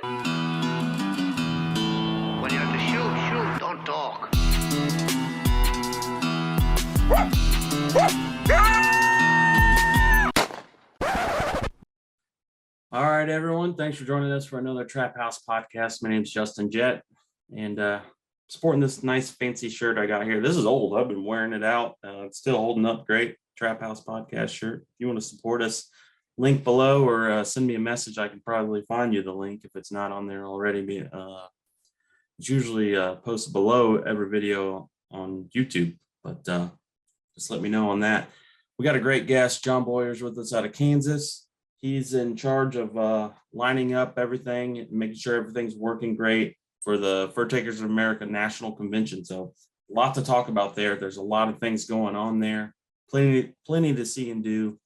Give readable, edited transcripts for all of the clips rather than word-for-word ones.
When you have to shoot, shoot, don't talk. All right, everyone. Thanks for joining us for another Trap House podcast. My name's Justin Jett, and sporting this nice fancy shirt I got here. This is old. I've been wearing it out. It's still holding up great. Trap House podcast shirt. If you want to support us, link below or send me a message. I can probably find you the link if it's not on there already. It's usually posted below every video on YouTube, but just let me know on that. We got a great guest. John Boyer's with us out of Kansas. He's in charge of lining up everything and making sure everything's working great for the Fur Takers of America National Convention. So a lot to talk about there. There's a lot of things going on there. Plenty to see and do.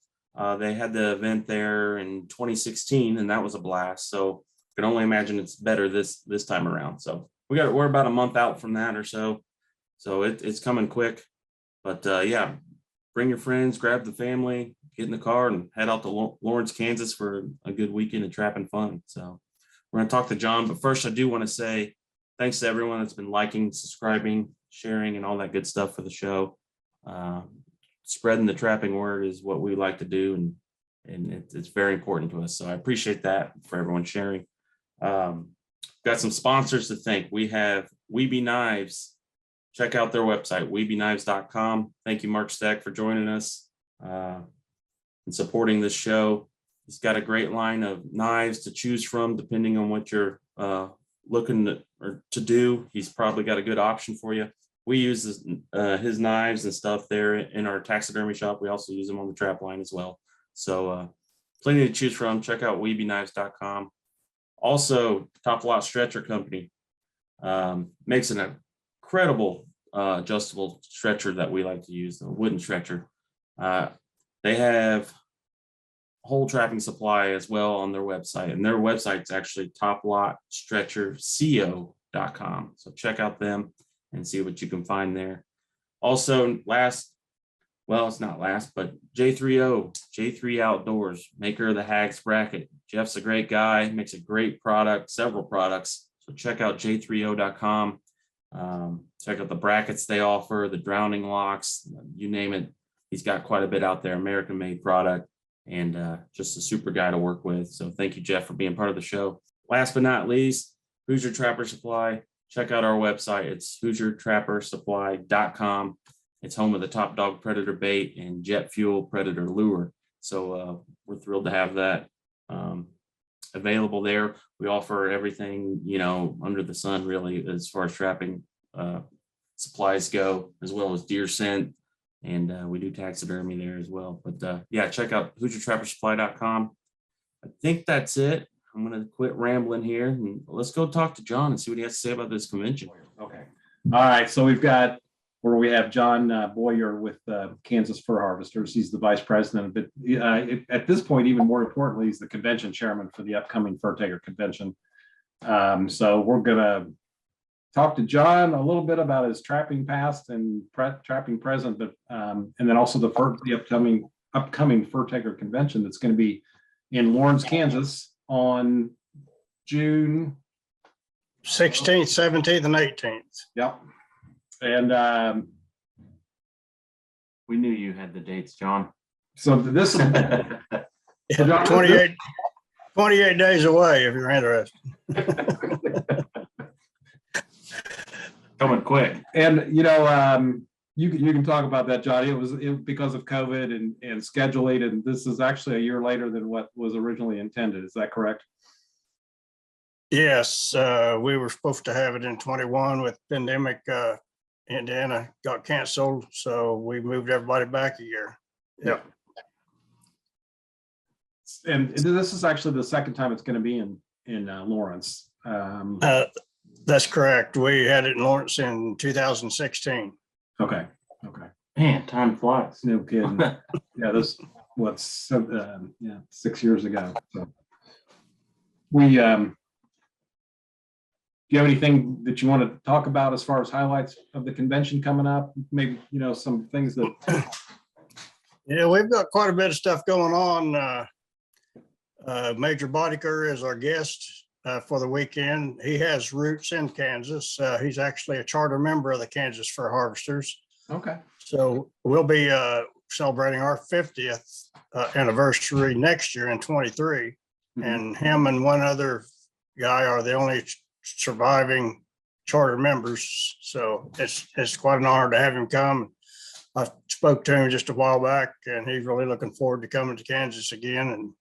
They had the event there in 2016, and that was a blast. So I can only imagine it's better this time around. So we're about a month out from that or so. So it's coming quick. But yeah, bring your friends, grab the family, get in the car and head out to Lawrence, Kansas for a good weekend of trapping fun. So we're going to talk to John, but first I do want to say thanks to everyone that's been liking, subscribing, sharing, and all that good stuff for the show. Spreading the trapping word is what we like to do, and it's very important to us. So I appreciate that for everyone sharing. Got some sponsors to thank. We have Weeby Knives. Check out their website, weebyknives.com. Thank you, Mark Stack, for joining us and supporting this show. He's got a great line of knives to choose from, depending on what you're looking to do. He's probably got a good option for you. We use his knives and stuff there in our taxidermy shop. We also use them on the trap line as well. So plenty to choose from. Check out weebyknives.com. Also, Top Lot Stretcher Company makes an incredible adjustable stretcher that we like to use, the wooden stretcher. They have whole trapping supply as well on their website, and their website's actually toplotstretcherco.com. So check out them and see what you can find there. Also, it's not last, but J3 Outdoors, maker of the Hags bracket. Jeff's a great guy, makes a great product, several products. So check out j3o.com. Check out the brackets they offer, the drowning locks, you name it. He's got quite a bit out there, American-made product, and just a super guy to work with. So thank you, Jeff, for being part of the show. Last but not least, Hoosier Trapper Supply. Check out our website. It's HoosierTrapperSupply.com. It's home of the Top Dog Predator bait and Jet Fuel Predator lure. So we're thrilled to have that available there. We offer everything, under the sun, really, as far as trapping supplies go, as well as deer scent. And we do taxidermy there as well. But yeah, check out HoosierTrapperSupply.com. I think that's it. I'm going to quit rambling here and let's go talk to John and see what he has to say about this convention. Okay. All right. So we have John Boyer with Kansas Fur Harvesters. He's the vice president, but at this point, even more importantly, he's the convention chairman for the upcoming Fur Taker Convention. So we're going to talk to John a little bit about his trapping past and trapping present, but and then also the upcoming Fur Taker Convention that's going to be in Lawrence, Kansas on June 16th, 17th, and 18th. Yep. And We knew you had the dates, John. so this is 28 days away if you're interested. Coming quick. And you can talk about that, Johnny. It was because of COVID and scheduling, and this is actually a year later than what was originally intended. Is that correct? Yes, we were supposed to have it in 21 with pandemic. Indiana got canceled, so we moved everybody back a year. Yep. And this is actually the second time it's going to be in Lawrence. That's correct. We had it in Lawrence in 2016. Okay. Man, time flies. No kidding. Yeah, this 6 years ago. So we do you have anything that you want to talk about as far as highlights of the convention coming up? Maybe, some things that. Yeah, we've got quite a bit of stuff going on. Major Boddicker is our guest for the weekend. He has roots in Kansas. He's actually a charter member of the Kansas Fur Harvesters. Okay. So we'll be celebrating our 50th anniversary next year in 23. Mhm. And him and one other guy are the only surviving charter members. So it's quite an honor to have him come. I spoke to him just a while back, and he's really looking forward to coming to Kansas again.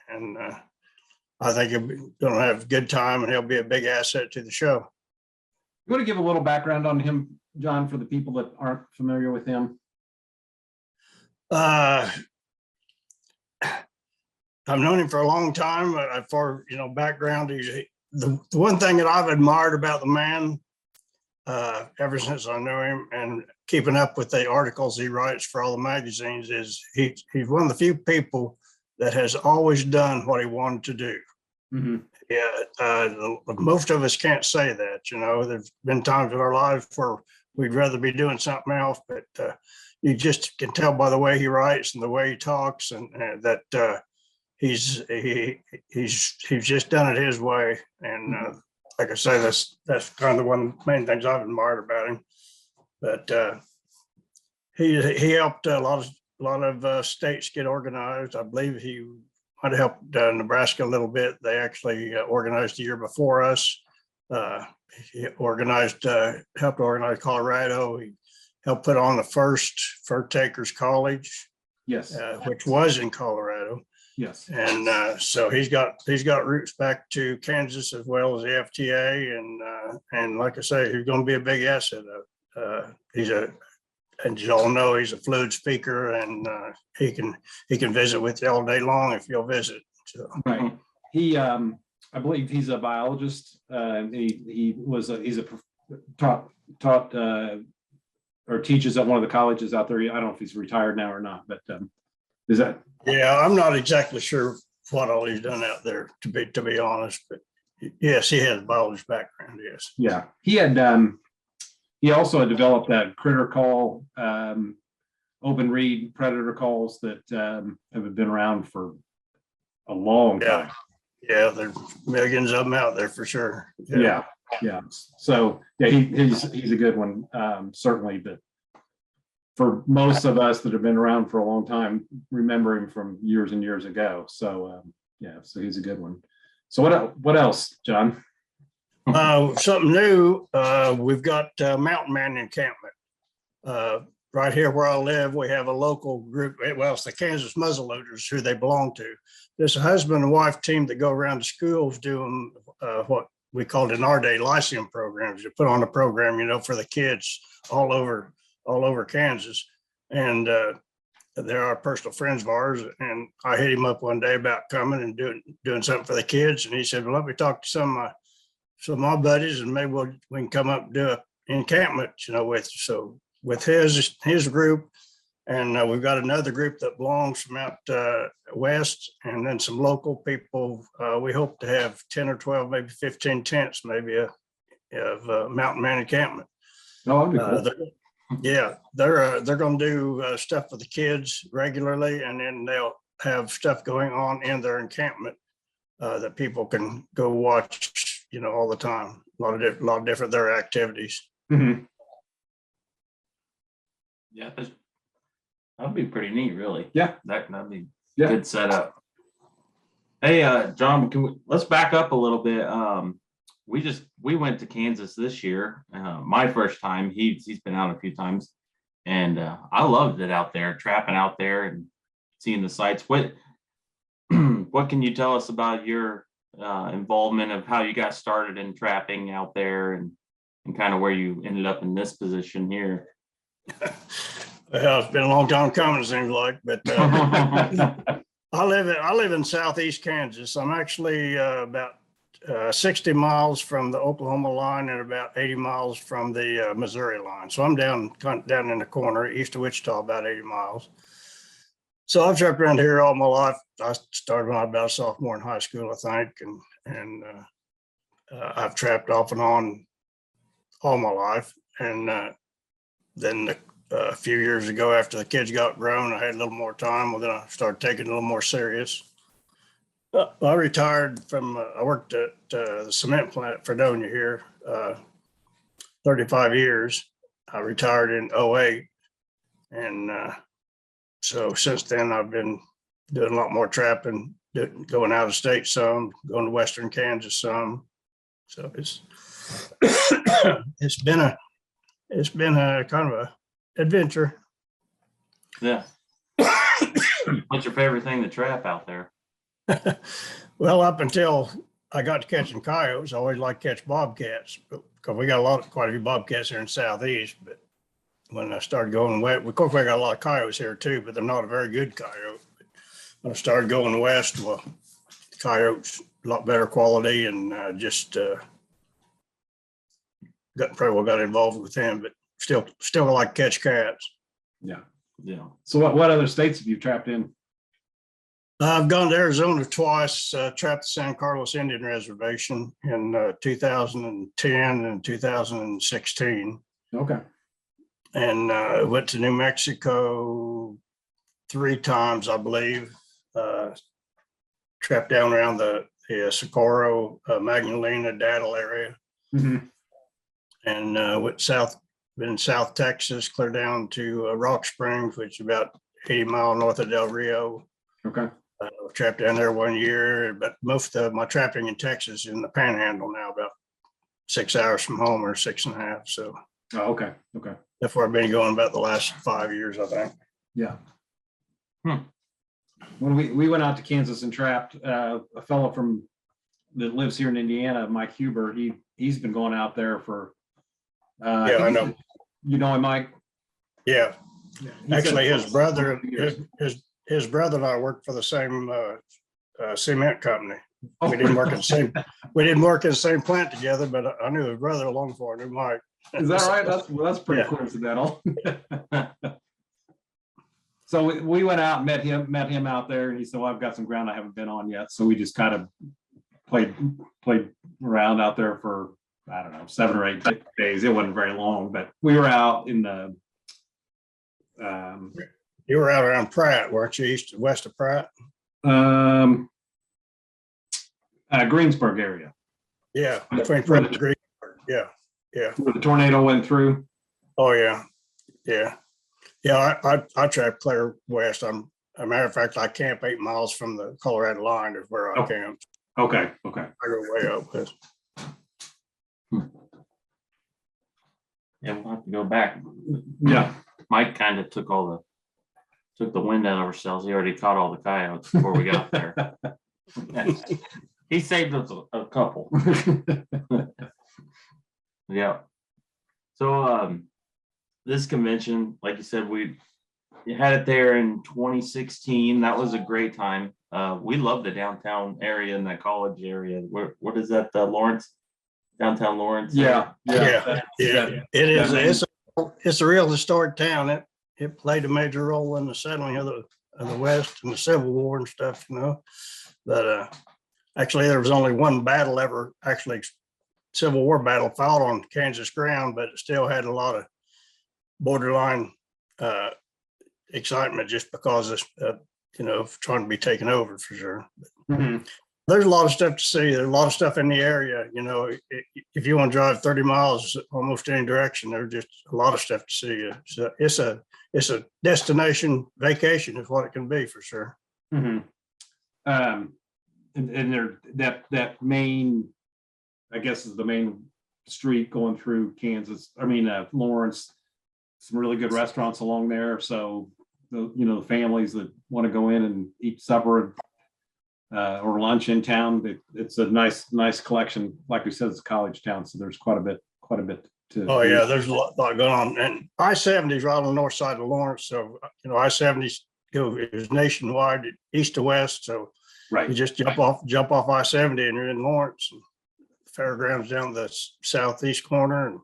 And I think he'll be going to have a good time, and he'll be a big asset to the show. You want to give a little background on him, John, for the people that aren't familiar with him? I've known him for a long time, but for background, he's the one thing that I've admired about the man ever since I knew him, and keeping up with the articles he writes for all the magazines, is he's one of the few people that has always done what he wanted to do. Mm-hmm. Yeah, most of us can't say that. There's been times in our lives where we'd rather be doing something else, but you just can tell by the way he writes and the way he talks, and that he's just done it his way. And like I say, that's kind of one of the main things I've admired about him. But he helped a lot of states get organized. I believe he might have helped Nebraska a little bit. They actually organized the year before us. He helped organize Colorado. He helped put on the first Fur Takers College, Yes. which was in Colorado. Yes. And so he's got roots back to Kansas as well as the FTA, and like I say, he's going to be a big asset. And you all know, he's a fluid speaker, and he can visit with you all day long if you'll visit. So. Right. He, I believe he's a biologist. He's taught or teaches at one of the colleges out there. I don't know if he's retired now or not, but is that? Yeah, I'm not exactly sure what all he's done out there, to be honest, but yes, he has a biology background. Yes. Yeah, he had. He also had developed that critter call, open read predator calls that have been around for a long time. Yeah, there's millions of them out there for sure. Yeah. So yeah, he's a good one, certainly. But for most of us that have been around for a long time, remember him from years and years ago. So so he's a good one. So what else, John? Something new. We've got mountain man encampment. Right here where I live, we have a local group. Well, it's the Kansas Muzzleloaders, who they belong to. There's a husband and wife team that go around to schools doing what we called in our day Lyceum programs. You put on a program, for the kids all over Kansas. And they're our personal friends of ours. And I hit him up one day about coming and doing something for the kids. And he said, well, let me talk to some of my buddies, and maybe we can come up and do an encampment, with his group. And we've got another group that belongs from out west, and then some local people. We hope to have 10 or 12, maybe 15 tents, maybe of mountain man encampment. Oh, that'd be cool. Yeah, they're going to do stuff for the kids regularly, and then they'll have stuff going on in their encampment that people can go watch, all the time. A lot of different their activities. Mm-hmm. Yeah, that'd be pretty neat, really. Yeah, that'd be yeah. Good setup. Hey, John, let's back up a little bit. We went to Kansas this year. My first time. He's been out a few times, and I loved it out there, trapping out there and seeing the sights. What can you tell us about your involvement of how you got started in trapping out there, and kind of where you ended up in this position here? Well, it's been a long time coming, it seems like, but I live in southeast Kansas. I'm actually about 60 miles from the Oklahoma line and about 80 miles from the Missouri line. So I'm down in the corner, east of Wichita, about 80 miles. So I've trapped around here all my life. I started when I was about a sophomore in high school, I think, and I've trapped off and on all my life. And then a few years ago, after the kids got grown, I had a little more time. Well, then I started taking it a little more serious. I retired from, I worked at the cement plant at Fredonia here, 35 years. I retired in '08. And so since then, I've been doing a lot more trapping, going out of state some, going to Western Kansas some. So it's been a kind of a adventure. Yeah. What's your favorite thing to trap out there? Well, up until I got to catching coyotes, I always liked to catch bobcats because we got quite a few bobcats here in Southeast. But when I started going west, of course, we got a lot of coyotes here too, but they're not a very good coyote. But when I started going west, well, coyotes a lot better quality, and got involved with them. But still like catch cats. Yeah. Yeah. So what other states have you trapped in? I've gone to Arizona twice, trapped the San Carlos Indian Reservation in 2010 and 2016. Okay. And went to New Mexico 3 times, I believe. Trapped down around the Socorro, Magdalena, Daddle area. Mm-hmm. And went been in South Texas, clear down to Rock Springs, which is about 80 miles north of Del Rio. Okay. Trapped down there 1 year, but most of my trapping in Texas is in the Panhandle now, about 6 hours from home or 6.5. So Oh, okay. Okay. that's where I've been going about the last 5 years, I think. Yeah. When we went out to Kansas and trapped, a fellow that lives here in Indiana, Mike Huber, he's been going out there for. Yeah, I know. You know him, Mike? Yeah. He Actually, said his brother, years. his brother and I worked for the same cement company. Oh, We didn't work in the same plant together, but I knew his brother long before I knew Mike. Is that right? That's pretty Yeah. coincidental. So we went out and met him out there, and he said, "Well, I've got some ground I haven't been on yet." So we just kind of played around out there for, I don't know, 7 or 8 days. It wasn't very long, but we were out in the. You were out around Pratt, weren't you? West of Pratt? Greensburg area. Yeah, between Pratt and Greensburg. Yeah, yeah. Where the tornado went through. Oh, yeah, yeah. Yeah, I trap clear west. As a matter of fact, I camp 8 miles from the Colorado line is where I camp. Okay. I go way up with. Yeah, we'll have to go back. Yeah. Mike kind of took the wind out of ourselves. He already caught all the coyotes before we got there. He saved us a couple. Yeah. So this convention, like you said, we had it there in 2016. That was a great time. We love the downtown area and that college area. What is that? Lawrence, downtown Lawrence. Yeah. It is. It's a real historic town. It played a major role in the settling of the West and the Civil War and stuff, But actually, there was only one battle ever, Civil War battle fought on Kansas ground, but it still had a lot of borderline excitement just because of trying to be taken over for sure. Mhm. There's a lot of stuff to see. There's a lot of stuff in the area. If you want to drive 30 miles almost any direction, there's just a lot of stuff to see. So it's a destination vacation is what it can be for sure. Mhm. And there that main, I guess, is the main street going through Kansas. I mean, Lawrence, some really good restaurants along there. So the families that want to go in and eat supper or lunch in town, it's a nice collection. Like we said, it's a college town, so there's quite a bit to. Oh yeah, there's a lot going on, and I-70 is right on the north side of Lawrence. So I-70 is nationwide, east to west. So Right. you just jump off I-70 and you're in Lawrence. And fairgrounds down the southeast corner,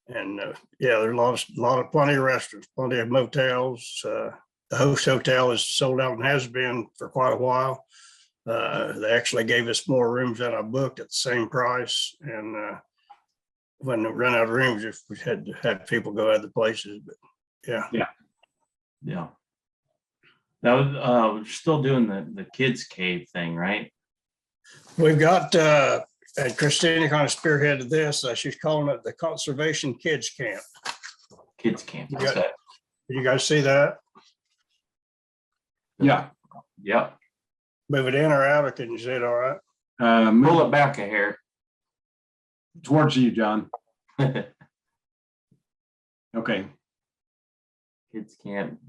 and there's plenty of restaurants, plenty of motels. The host hotel is sold out and has been for quite a while. They actually gave us more rooms than I booked at the same price, and when we ran out of rooms, if we had to have people go other places, but yeah. Yeah. Now, we're still doing the kids cave thing, right? We've got, and Christina kind of spearheaded this. She's calling it the Conservation Kids Camp. Kids camp. You What's got- that? You guys see that? Yeah. Yep. Move it in or out, or can you see it all right? Pull Move it back a hair. towards you, John. Kids Okay. camp.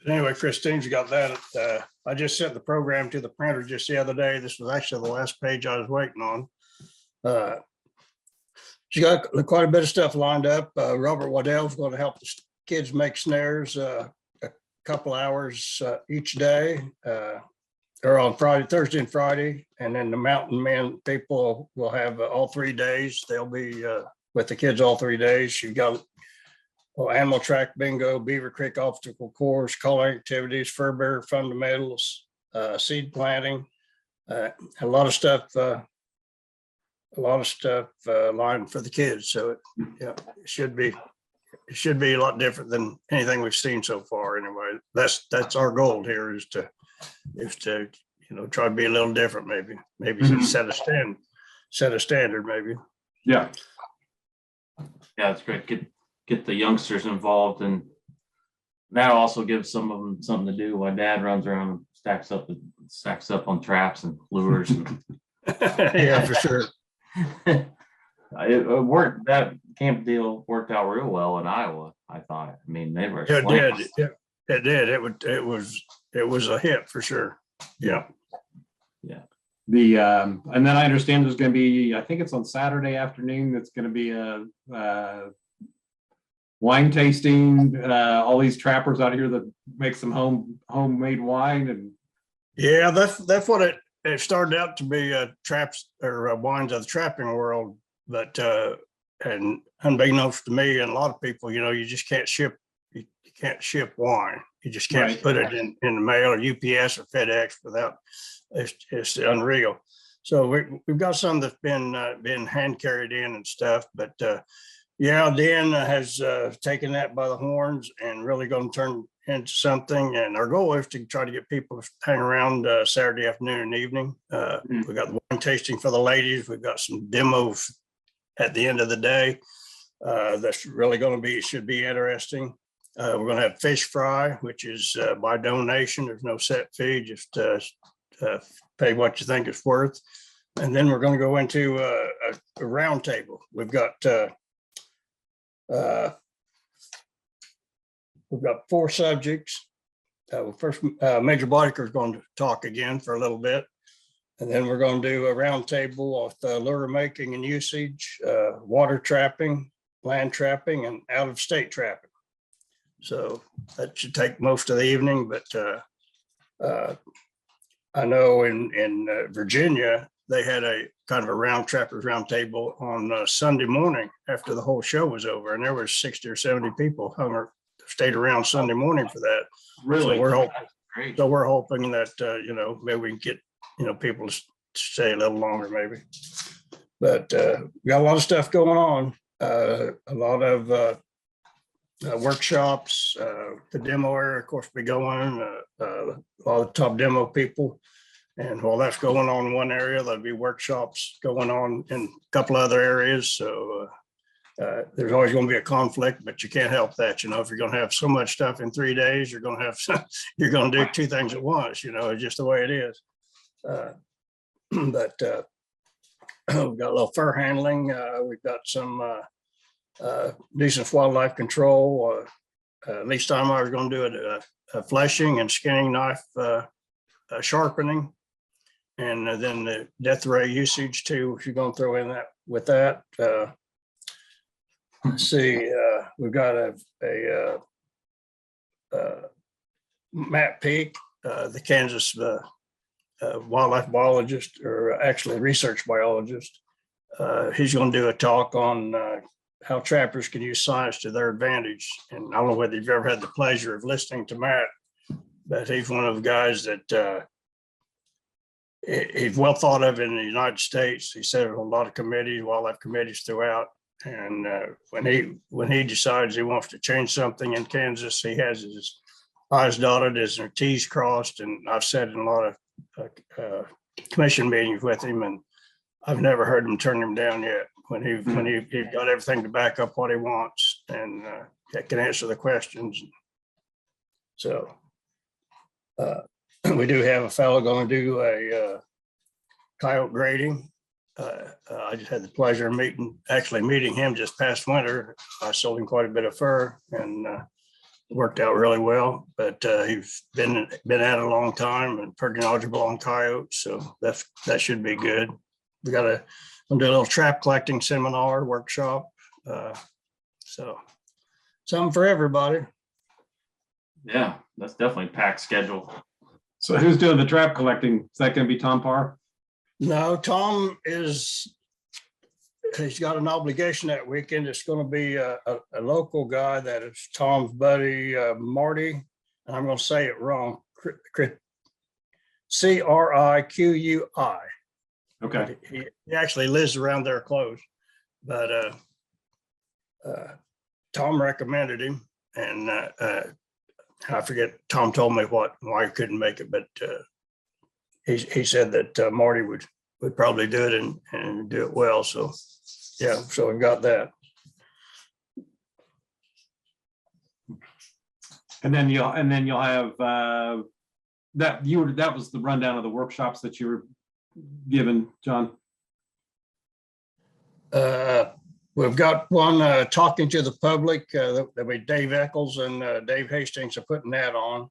Anyway, Christine's got that. I just sent the program to the printer just the other day. This was actually the last page I was waiting on. She got quite a bit of stuff lined up. Robert Waddell's going to help the kids make snares a couple hours each day, or on Friday, Thursday and Friday. And then the mountain men people will have all 3 days. They'll be with the kids all 3 days. She got animal track bingo, Beaver Creek obstacle course, calling activities, fur bearer fundamentals, seed planting, a lot of stuff lined for the kids. So it should be a lot different than anything we've seen so far. Anyway, that's our goal here is to try to be a little different, maybe Mhm. set a standard maybe. Yeah. Yeah, it's great. Get the youngsters involved, and that also gives some of them something to do while dad runs around and stacks up on traps and lures. And Yeah, for sure. it worked. That camp deal worked out real well in Iowa, I thought. I mean, they were It slammed. did. It did. It was a hit for sure. Yeah. And then I understand there's going to be, I think it's on Saturday afternoon, that's going to be a wine tasting. All these trappers out here that make some homemade wine. And Yeah, that's what it started out to be, traps or wines of the trapping world. But and unbeknownst to me and a lot of people, you just can't ship. You can't ship wine. You just can't Right. put it in the mail or UPS or FedEx without. It's unreal. So we've got some that's been hand carried in and stuff. But yeah, Dan has taken that by the horns and really going to turn into something. And our goal is to try to get people to hang around Saturday afternoon and evening. We've got the wine tasting for the ladies. We've got some demos at the end of the day. That's really going to should be interesting. We're going to have fish fry, which is by donation. There's no set fee, just pay what you think it's worth. And then we're going to go into a round table. We've got 4 subjects. First, Major Boddicker is going to talk again for a little bit. And then we're going to do a round table with lure making and usage, water trapping, land trapping, and out-of-state trapping. So that should take most of the evening, but I know in Virginia, they had a kind of a trappers round table on Sunday morning after the whole show was over, and there were 60 or 70 people stayed around Sunday morning for that. really, Great. So we're hoping that, maybe we can get, people to stay a little longer maybe. But we got a lot of stuff going on, a lot of workshops, the demo area, of course, be going, all the top demo people. And while that's going on in one area, there'll be workshops going on in a couple other areas. So there's always going to be a conflict, but you can't help that. If you're going to have so much stuff in 3 days, you're going to do 2 things at once. It's just the way it is. But we've got a little fur handling. We've got some nuisance wildlife control. At least time I was going to do it, fleshing and skinning knife sharpening. And then the death ray usage too, if you're going to throw in that with that. Let's see, we've got a Matt Peak, the Kansas wildlife biologist, or actually research biologist. He's going to do a talk on how trappers can use science to their advantage. And I don't know whether you've ever had the pleasure of listening to Matt, but he's one of the guys that he's well thought of in the United States. He said on a lot of committees, wildlife committees throughout. And when he decides he wants to change something in Kansas, he has I's dotted, is their T's crossed, and I've sat in a lot of commission meetings with him, and I've never heard him turn him down yet when he got everything to back up what he wants and can answer the questions. So we do have a fellow going to do a coyote grading. I just had the pleasure of meeting him just past winter. I sold him quite a bit of fur and worked out really well, but he's been at it a long time and pretty knowledgeable on coyotes. So that should be good. We got to do a little trap collecting seminar workshop. So something for everybody. Yeah, that's definitely a packed schedule. So who's doing the trap collecting? Is that going to be Tom Parr? No, Tom he's got an obligation that weekend. It's going to be a local guy that is Tom's buddy, Marty. And I'm going to say it wrong. Criqui. Okay. He actually lives around there close, but Tom recommended him, and I forget. Tom told me why he couldn't make it, but he said that Marty would probably do it and do it well. So yeah, so we've got that. And then you'll have that was the rundown of the workshops that you were given, John. We've got one talking to the public. That'll be Dave Eccles and Dave Hastings are putting that on.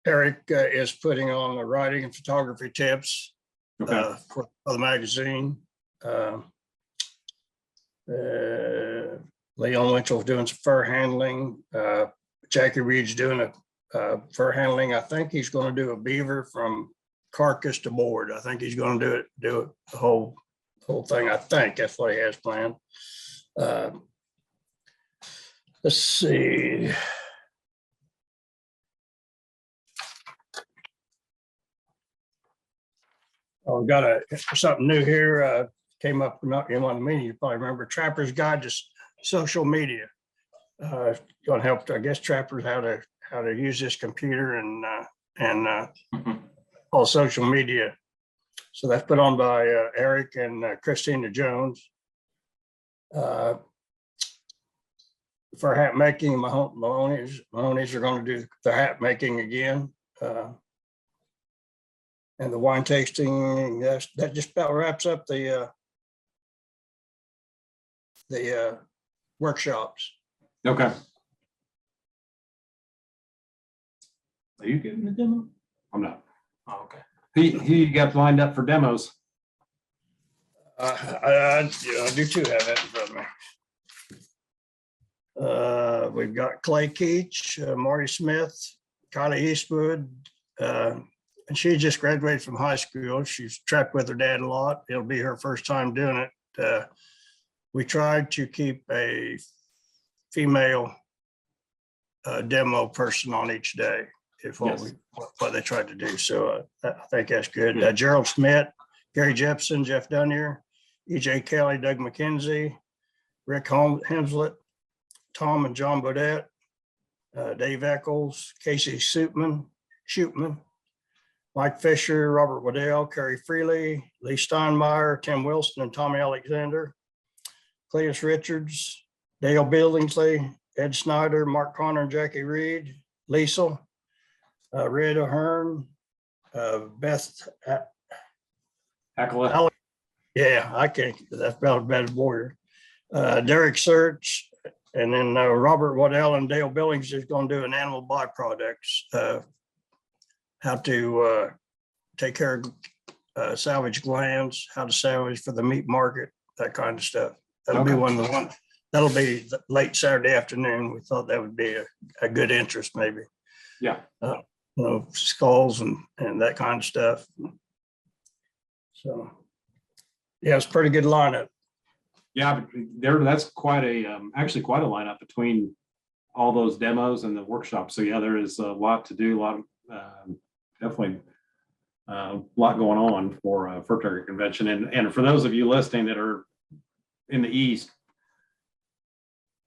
Eric is putting on the writing and photography tips for the magazine. Leon Winchell's doing some fur handling. Jackie Reed's doing a fur handling. I think he's going to do a beaver from carcass to board. I think he's going to do it the whole thing. I think that's what he has planned. Let's see. Oh, got something new here. Came up not in one of the meetings. You probably remember Trapper's Guide to Social Media. Going to help, I guess, trappers how to use this computer and all social media. So that's put on by Eric and Christina Jones. For hat making, Maloney's are going to do the hat making again. And the wine tasting, that just about wraps up the workshops. Okay. Are you getting the demo? I'm not. Oh, okay. He got lined up for demos. I do too have that in front of me. We've got Clay Keach, Marty Smith, Kylie Eastwood, and she just graduated from high school. She's trapped with her dad a lot. It'll be her first time doing it. We tried to keep a female demo person on each day, if what they tried to do. So I think that's good. Gerald Smith, Gary Jepson, Jeff Dunnier, EJ Kelly, Doug McKenzie, Rick Hemslett, Tom and John Bodette, Dave Eccles, Casey Shootman, Mike Fisher, Robert Waddell, Kerry Freely, Lee Steinmeier, Tim Wilson, and Tommy Alexander, Cletus Richards, Dale Billingsley, Ed Snyder, Mark Connor, and Jackie Reed, Liesel, Red O'Hearn, Beth Acolyte. Yeah, I can't. That's about a better warrior. Derek Search, and then Robert Waddell and Dale Billings is going to do an animal byproducts, how to take care of salvage glands, how to salvage for the meat market, that kind of stuff. That'll be one of the ones. That'll be late Saturday afternoon. We thought that would be a good interest, maybe. Yeah. Skulls and that kind of stuff. So, yeah, it's a pretty good lineup. Yeah, that's quite actually quite a lineup between all those demos and the workshops. So yeah, there is a lot to do, a lot of definitely a lot going on for Fur Turkey Convention. And for those of you listening that are in the East,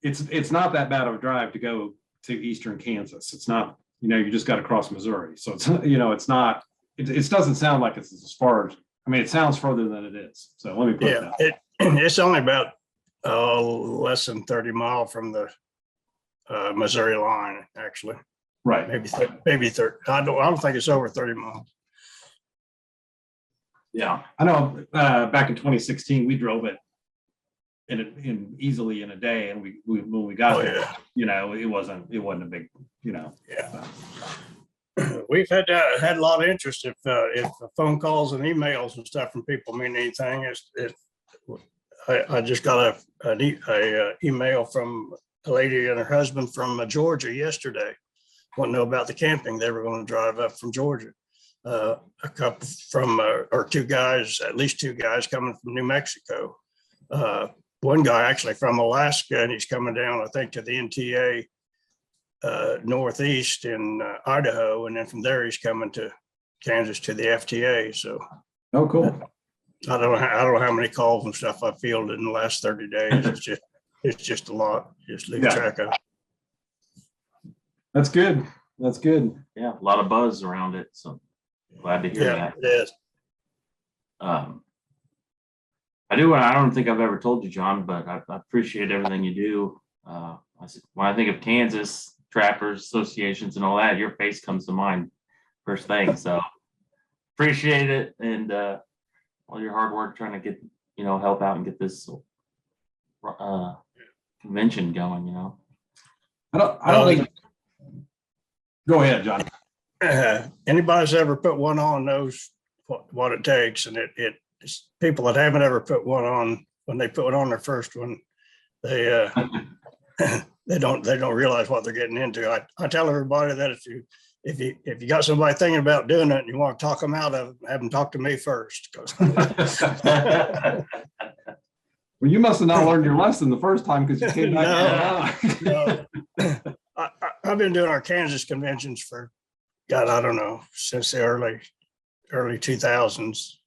it's not that bad of a drive to go to eastern Kansas. It's not, you just got to cross Missouri. So it's not, it doesn't sound like it's as far as, it sounds further than it is. So let me put Yeah, that. it's only about less than 30 miles from the Missouri line, actually. Right. Maybe 30. I don't think it's over 30 miles. Yeah, I know. Back in 2016, we drove it in easily in a day, and we when we got there, it wasn't a big, Yeah. We've had a lot of interest if phone calls and emails and stuff from people mean anything. I just got a email from a lady and her husband from Georgia yesterday. Want to know about the camping. They were going to drive up from Georgia. A couple from or two guys, at least two guys coming from New Mexico. One guy actually from Alaska, and he's coming down, I think, to the NTA Northeast in Idaho, and then from there he's coming to Kansas to the FTA. So, oh, cool. I don't know how many calls and stuff I fielded in the last 30 days. It's just a lot. Just lose track of. That's good. That's good. Yeah, a lot of buzz around it. So glad to hear that. It is. I do, and I don't think I've ever told you, John, but I appreciate everything you do. When I think of Kansas trappers associations and all that, your face comes to mind first thing. So appreciate it, and all your hard work trying to get, help out and get this convention going. I don't think. Go ahead, John. Anybody's ever put one on knows what it takes, and it's people that haven't ever put one on, when they put on their first one, they they don't realize what they're getting into. I tell everybody that if you got somebody thinking about doing it and you want to talk them out of it, have them talk to me first. Well, you must have not learned your lesson the first time, because you came back. No. I've been doing our Kansas conventions for, God, I don't know, since the early 2000s.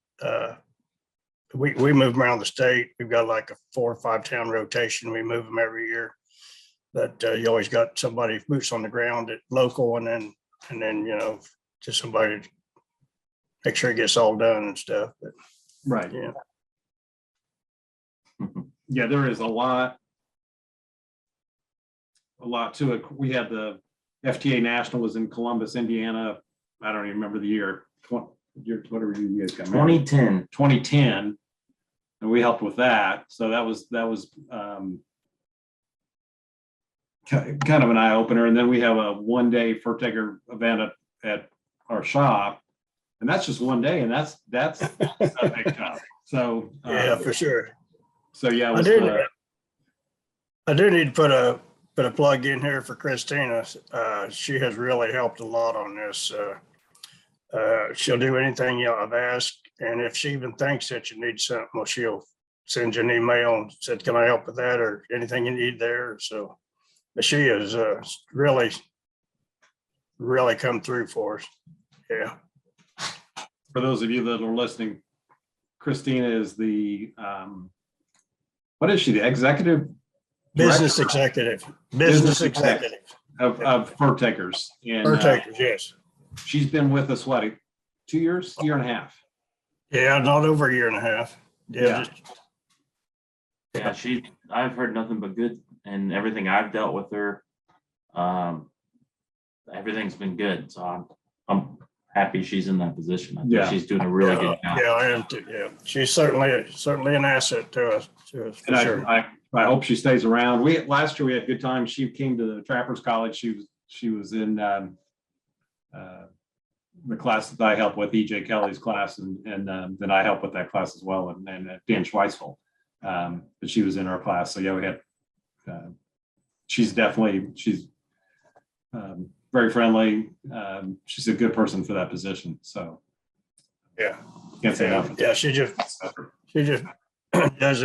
We move around the state. We've got like a 4 or 5 town rotation. We move them every year, but you always got somebody boots on the ground at local, and then just somebody to make sure it gets all done and stuff. But, Right. yeah. Yeah, there is a lot to it. We had the FTA National was in Columbus, Indiana. I don't even remember the year. Whatever you guys got. 2010, and we helped with that. So that was kind of an eye opener. And then we have a 1-day fur taker event at our shop, and that's just 1 day, and that's a big time. So Yeah, for sure. So yeah, I do need to put a plug in here for Christina. She has really helped a lot on this. She'll do anything I've asked, and if she even thinks that you need something, well, she'll send you an email and said, "Can I help with that?" or anything you need there. So, but she has really come through for us. Yeah. For those of you that are listening, Christina is the what is she? The executive Business director? Business executive of fur takers. And, fur takers, yes. She's been with us, what, 2 years, year and a half? Yeah, not over a year and a half. Yeah. I've heard nothing but good, and everything I've dealt with her, everything's been good. So I'm happy she's in that position. I think she's doing a really good job. Yeah, I am too. Yeah, she's certainly an asset to us. For And sure. I hope she stays around. Last year we had a good time. She came to the Trappers College. She was in the class that I help with, EJ Kelly's class, and then I help with that class as well, and Dan Schweisel. But she was in our class. So yeah, we had. She's very friendly. She's a good person for that position. So Yeah, can't say enough. yeah. She just does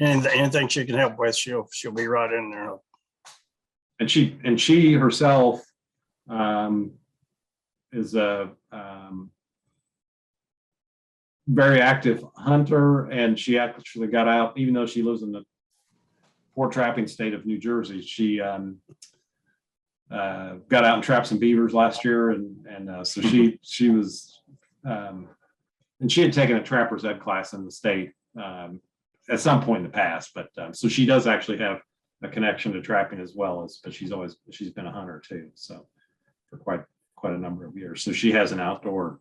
anything she can help with. She'll be right in there. And she herself is a very active hunter, and she actually got out, even though she lives in the poor trapping state of New Jersey. She got out and trapped some beavers last year, and so she was, and she had taken a trapper's ed class in the state at some point in the past, but so she does actually have a connection to trapping as well as, but she's been a hunter too, so for quite a number of years. So she has an outdoor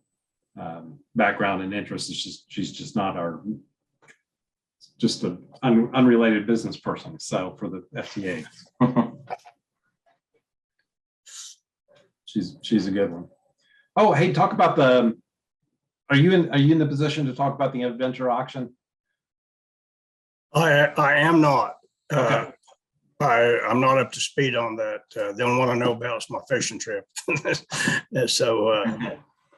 background and interest. She's just not just an unrelated business person. So for the FTA, she's a good one. Oh, hey, talk about are you in the position to talk about the adventure auction? I am not. Okay. I'm not up to speed on that. The only one I know about is my fishing trip. So,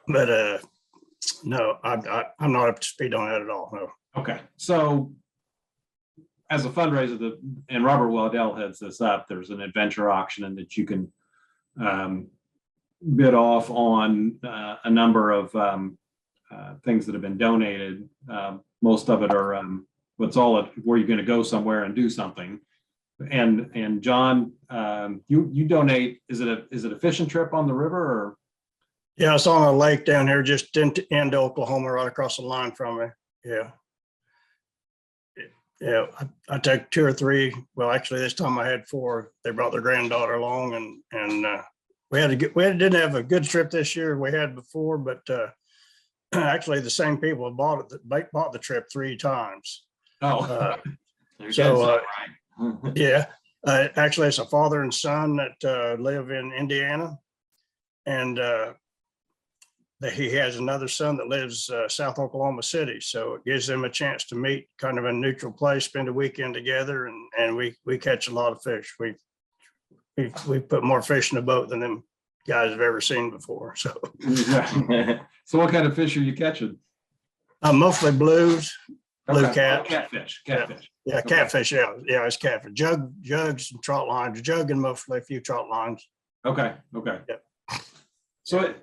but no, I'm not up to speed on that at all. No. Okay. So as a fundraiser, and Robert Waddell heads this up, there's an adventure auction and that you can bid off on a number of things that have been donated. Most of it are where you're going to go somewhere and do something. And John, you donate. Is it a fishing trip on the river or? Yeah, it's on a lake down here, just into Oklahoma, right across the line from me. Yeah. Yeah, I took 2 or 3. Well, actually, this time I had 4. They brought their granddaughter along, and we didn't have a good trip this year. We had before, but actually, the same people bought the trip 3 times. Oh, so yeah, actually, it's a father and son that live in Indiana, and he has another son that lives South Oklahoma City. So it gives them a chance to meet kind of a neutral place, spend a weekend together, and we catch a lot of fish. We put more fish in the boat than them guys have ever seen before. So, so what kind of fish are you catching? Mostly blues, blue cat, catfish. Yeah, catfish. Yeah, it's catfish. Jugs and trot lines. Jugging mostly, a few trot lines. Okay. Yep. So,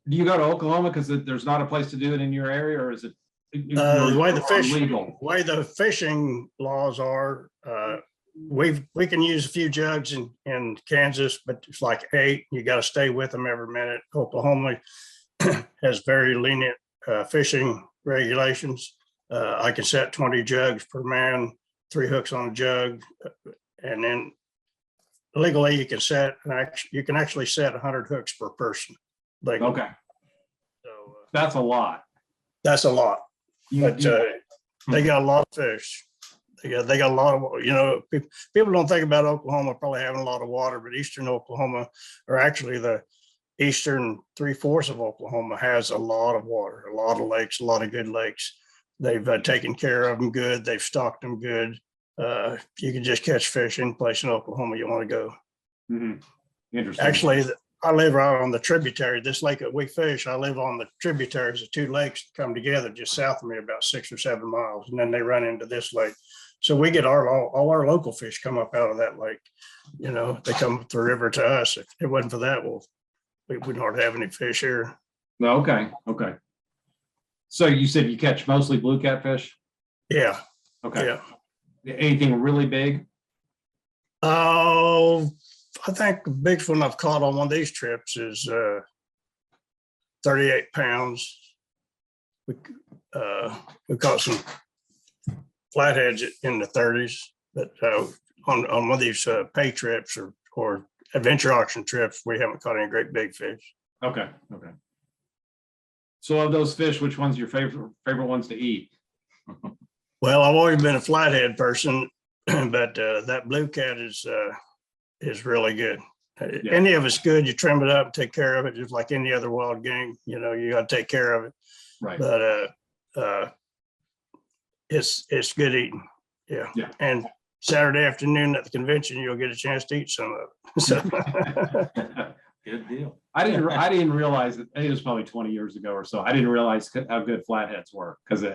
do you go to Oklahoma because there's not a place to do it in your area, or is it the way the fishing laws are? We can use a few jugs in Kansas, but it's like 8. You got to stay with them every minute. Oklahoma has very lenient fishing regulations. I can set 20 jugs per man, 3 hooks on a jug, and then legally you can actually set 100 hooks per person. Okay, so that's a lot. That's a lot, but they got a lot of fish. They got a lot of, people don't think about Oklahoma probably having a lot of water, but eastern Oklahoma, or actually the eastern 3/4 of Oklahoma, has a lot of water, a lot of lakes, a lot of good lakes. They've taken care of them good. They've stocked them good. You can just catch fish any place in Oklahoma you want to go. Mm-hmm. Interesting. Actually, I live right on the tributary. This lake that we fish, I live on the tributaries of 2 lakes that come together just south of me, about 6 or 7 miles, and then they run into this lake. So we get all our local fish come up out of that lake. They come up the river to us. If it wasn't for that, we wouldn't hardly have any fish here. No, okay. So you said you catch mostly blue catfish? Yeah. Okay. Yeah. Anything really big? Oh, I think the biggest one I've caught on one of these trips is 38 pounds. We caught some flatheads in the 30s, but on one of these pay trips or adventure auction trips, we haven't caught any great big fish. Okay. So of those fish, which one's your favorite ones to eat? Well, I've always been a flathead person, but that blue cat is really good. Yeah. Any of it's good. You trim it up, take care of it, just like any other wild game. You got to take care of it. Right. But it's good eating. Yeah. And Saturday afternoon at the convention, you'll get a chance to eat some of it. So. Good deal. I didn't realize that. It was probably 20 years ago or so. I didn't realize how good flatheads were, because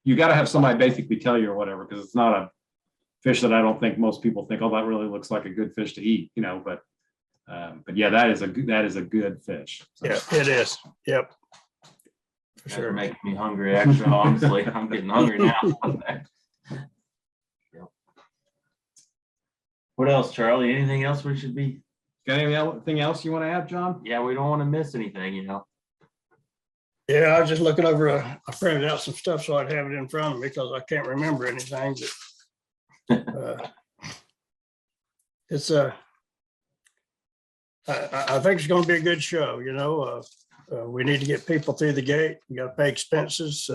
you got to have somebody basically tell you or whatever, because it's not a fish that I don't think most people think, oh, that really looks like a good fish to eat, but yeah, that is a good fish. So. Yeah, it is. Yep. For sure. Making me hungry, actually. Honestly, I'm getting hungry now. What else, Charlie? Anything else we should be? Got anything else you want to add, John? Yeah, we don't want to miss anything, you know. Yeah, I was just looking over, I printed out some stuff so I'd have it in front of me because I can't remember anything. It's I think it's going to be a good show, you know. We need to get people through the gate. We got to pay expenses.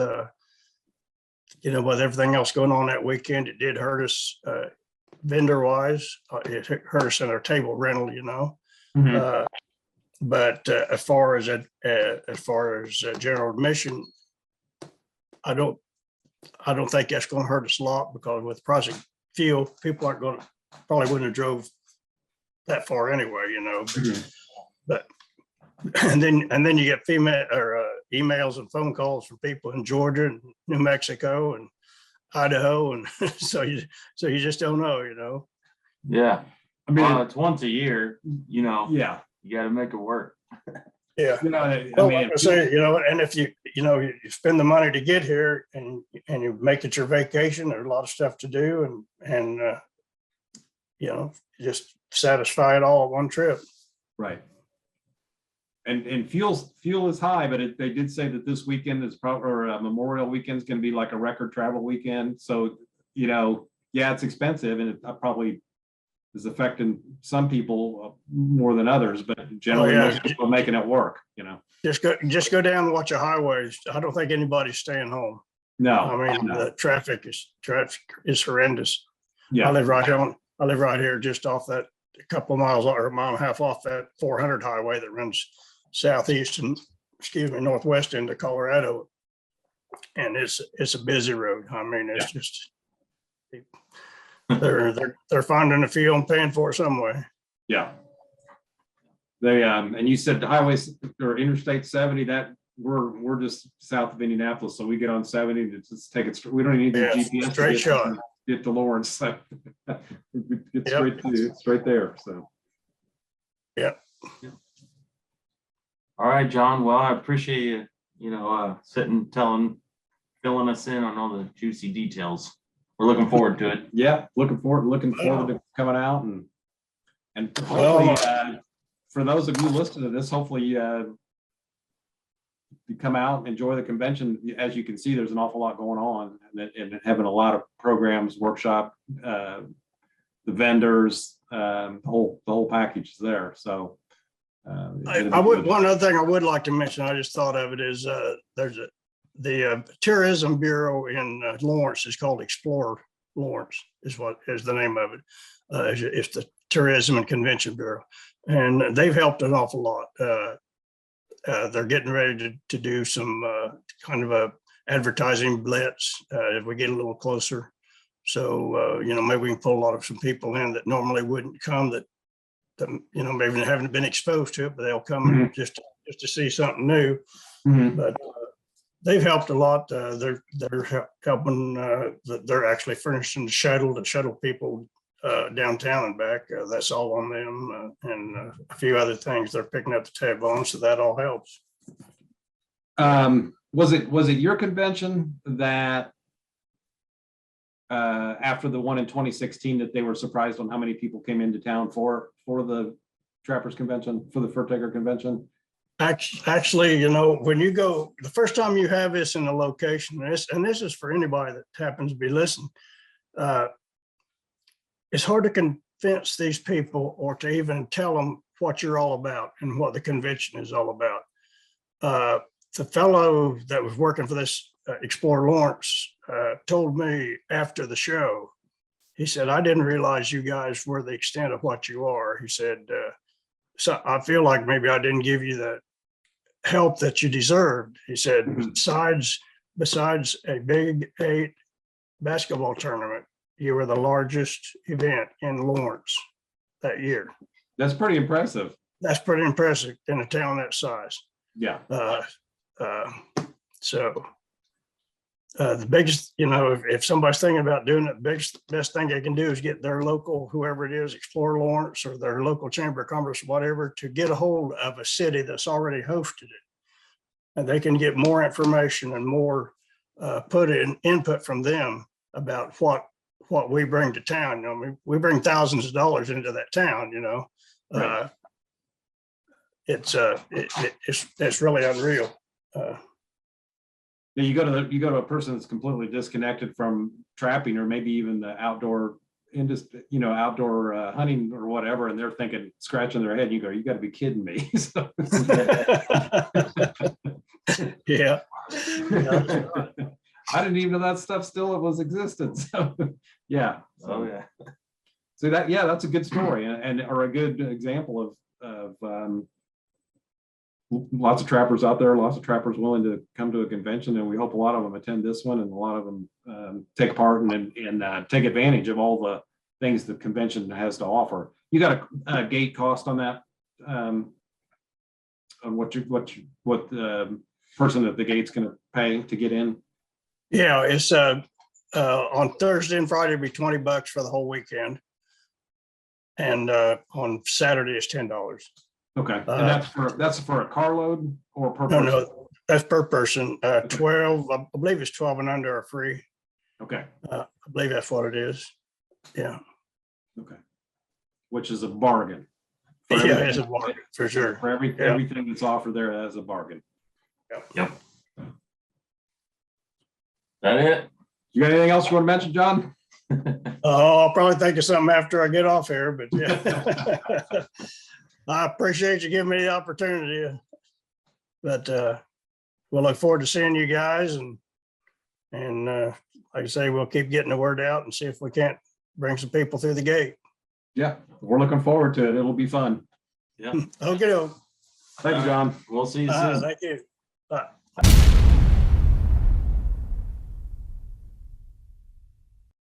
You know, with everything else going on that weekend, it did hurt us vendor wise. It hurt us in our table rental, you know. Mhm. But as far as general admission, I don't think that's going to hurt us a lot because with Project Fuel, people aren't going to probably wouldn't have drove that far anyway, you know. But and then you get female or emails and phone calls from people in Georgia and New Mexico and Idaho, and so you just don't know, you know. Yeah. I mean, Well, it's once a year, you know. yeah, You got to make it work. Yeah. you know, I Well, mean, like I say, you know, and if you spend the money to get here and you make it your vacation, there's a lot of stuff to do and you know, just satisfy it all at one trip. right. And fuel is high, but they did say that this weekend is probably, or Memorial Weekend is going to be like a record travel weekend. So, you know, yeah, it's expensive and it probably is affecting some people more than others, but generally most people are making it work, you know. Just go down and watch the highways. I don't think anybody's staying home. No, I mean, no. the traffic is horrendous. Yeah, I live right here just off that, a couple of miles or a mile and a half off that 400 highway that runs southeast and northwest into Colorado. And it's a busy road. I mean, it's just they're finding a fuel and paying for it some way. yeah. They and you said the highways or Interstate 70, that we're just south of Indianapolis, so we get on 70 to just take it. We don't even need the GPS straight shot. Get to Lawrence. So it's Yep. straight there. So Yeah. All right, John. Well, I appreciate you, filling us in on all the juicy details. We're looking forward to it. yeah, looking forward to coming out and hopefully for those of you listening to this, hopefully you come out, enjoy the convention. As you can see, there's an awful lot going on and having a lot of programs, workshop, the vendors, the whole package is there. So one other thing I would like to mention, I just thought of it, is there's the Tourism Bureau in Lawrence is called Explore Lawrence is the name of it. It's the Tourism and Convention Bureau, and they've helped an awful lot. They're getting ready to do some kind of a advertising blitz if we get a little closer. So maybe we can pull a lot of some people in that normally wouldn't come that maybe haven't been exposed to it, but they'll come just to see something new. But they've helped a lot. They're helping. They're actually furnishing the shuttle to shuttle people downtown and back. That's all on them, and a few other things they're picking up the tab on. So that all helps. Was it your convention that after the one in 2016 that they were surprised on how many people came into town for the Trappers Convention, for the Fur Taker Convention? Actually, when you go, the first time you have this in a location, and this is for anybody that happens to be listening, it's hard to convince these people or to even tell them what you're all about and what the convention is all about. The fellow that was working for this Explore Lawrence told me after the show, he said, I didn't realize you guys were the extent of what you are. He said, so I feel like maybe I didn't give you the help that you deserved. He said, besides a Big 8 basketball tournament, you were the largest event in Lawrence that year. That's pretty impressive. That's pretty impressive in a town that size. Yeah. So the biggest, if somebody's thinking about doing it, best thing they can do is get their local, whoever it is, Explore Lawrence or their local Chamber of Commerce, whatever, to get a hold of a city that's already hosted it. And they can get more information and more input from them about what we bring to town. I mean, we bring thousands of dollars into that town, Right. It's really unreal. Now, you go to a person that's completely disconnected from trapping or maybe even the outdoor industry, outdoor hunting or whatever, and they're thinking, scratching their head. You go, you got to be kidding me. So, Yeah. I didn't even know that stuff still was existent. So yeah. Oh, yeah. So that's a good story and or a good example of lots of trappers out there, lots of trappers willing to come to a convention, and we hope a lot of them attend this one and a lot of them take part and take advantage of all the things the convention has to offer. You got a gate cost on that, on what the person at the gate's going to pay to get in? Yeah, it's on Thursday and Friday it'll be $20 for the whole weekend. And on Saturday it's $10. Okay, and that's for a carload or per person? No, that's per person. 12, I believe it's 12 and under are free. Okay. I believe that's what it is. Yeah. Okay. Which is a bargain. Yeah, it's a bargain for sure. For everything that's offered there, that's a bargain. Yep. That it? You got anything else you want to mention, John? Oh, I'll probably think of something after I get off here, but yeah. I appreciate you giving me the opportunity. But we'll look forward to seeing you guys and like I say, we'll keep getting the word out and see if we can't bring some people through the gate. Yeah, we're looking forward to it. It'll be fun. Yeah. Okay. Thank you, John. We'll see you soon. Thank you. Bye.